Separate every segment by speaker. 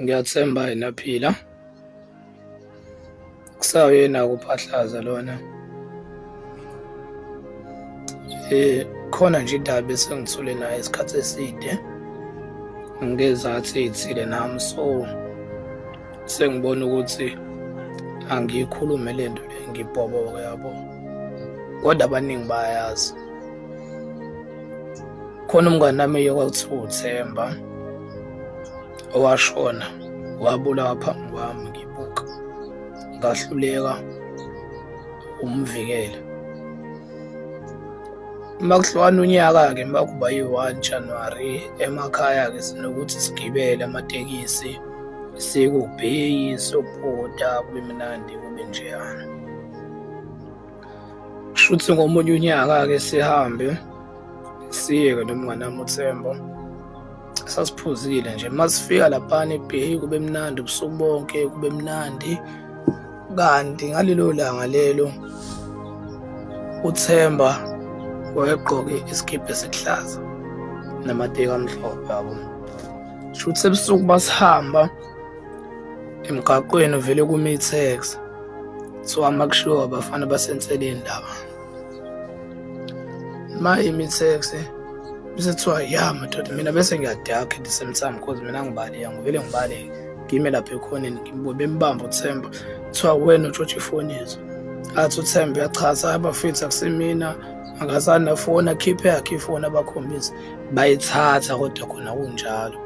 Speaker 1: Ngiyathemba naphila. Kusawuyena ukuphahlaza lona. Khona nje indaba esengithule nayo isikhathi eside ngezathu ey'thile nami, so sengibona ukuthi angiyikhulume le nto le ngibhoboke yabo, kodwa abaningi bayayazi. Khona umngani wami okwakuthiwa uThemba owashona, wabulawa phambi kwami ngibuka, ngahluleka umvikela. Makuhlukana unyaka-ke makuba yi-1 January emakhaya-ke sinokuthi sigibele amatekisi siye kuBheyi siyobhuda, kube mnandi kube njeyana. Shuthi ngomunye unyaka-ke sihambe siye-ke nomngani wami uThemba, sasiphuzile nje masifika laphana eBheyi kube mnandi ubusuku bonke, kube mnandi. Kanti ngalelo langa lelo uThemba wayegqoke isikibha esihlaza namateki amhlophe yabo. Shuthi ebusuku basihamba emgaqweni vele kume i-taxi kuthiwa makushiwo abafana basenseleni laba. Mayimi i-taxi bese kuthiwa ya madoda, mina bese ngiyadakha at the same time because mina ngivele ngibaleke ngime lapha ekhoneni bembamba uThemba, kuthiwa wena utshotshe ifoni yethu. Athi uThemba uyachaza abafethu akusimina, akazani nafoni, akhiphe yakhe ifoni abakhombisa, bayithatha kodwa khona kunjalo.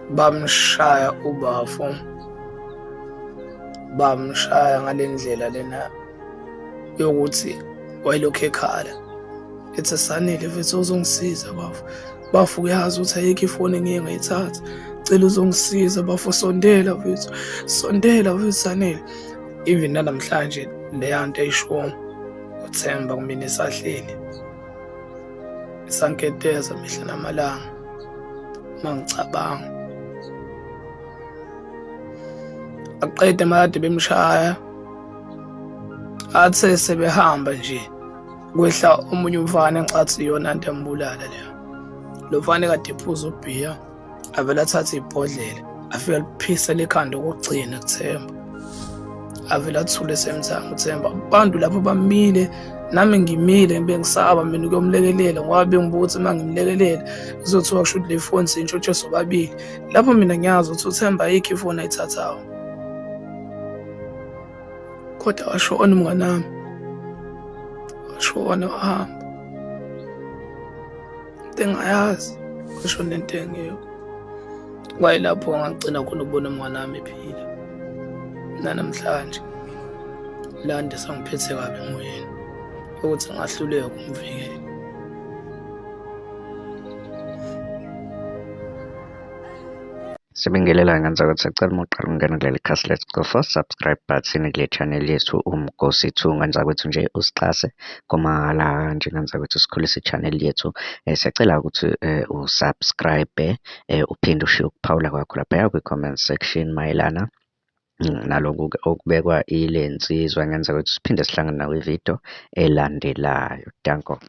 Speaker 1: Bamshaya uBafo, bamshaya ngale ndlela lena yokuthi wayelokhu ekhala ethi Sanele mfethu uzongisiza Bafo. Bafo uyazi ukuthi ayikho ifoni engike ngayithatha, cela uzongisiza Bafo, sondela mfethu, sondela mfethu Sanele. Even namhlanje leya nto eyisho uThemba kumina esahleli isanketeza mihla namalanga mangicabanga. Aqede made bemshaya, athe sebehamba nje kwehla omunye umfana engicathi iyona nto embulala leyo. Lo mfana kade ephuza ubhiya avele athathe ibhodlela afike liphisa lekhanda okugcina kuThemba, avele athule esemzama uThemba. Abantu lapho bamile, nami ngimile bengisaba mina ukuyomlekelela ngoba bengibuka ukuthi uma ngimlekelela kuzothiwa kusho ukuthi le foni siyintshontshe sobabili. Lapho mina ngiyazi ukuthi uThemba ayikho ifoni ayithathayo, kodwa washona umngani wami, washona wahamba. Into engayazi washona into engekho. Kwayilapho ngagcina khona ukubona umngani wami ephila nanamhlanje. La nto sangiphethe kabi emoyeni ukuthi ngahluleka ukumvikela.
Speaker 2: Sibingelela ngenza ukuthi sicela uma uqala ungena kuleli khasi lethu cofa subscribe button kule channel yethu uMgosi 2, ngenza ukuthi nje usixhase komahhala nje, ngenza ukuthi sikhulise i-channel yethu. Siyacela ukuthi usubscribe, uphinde ushiye ukuphawula kwakho lapha kwi-comment section mayelana nalokhu okubekwa ile nsizwa. Ngenza ukuthi siphinde sihlangane nawe ividiyo elandelayo. Danko.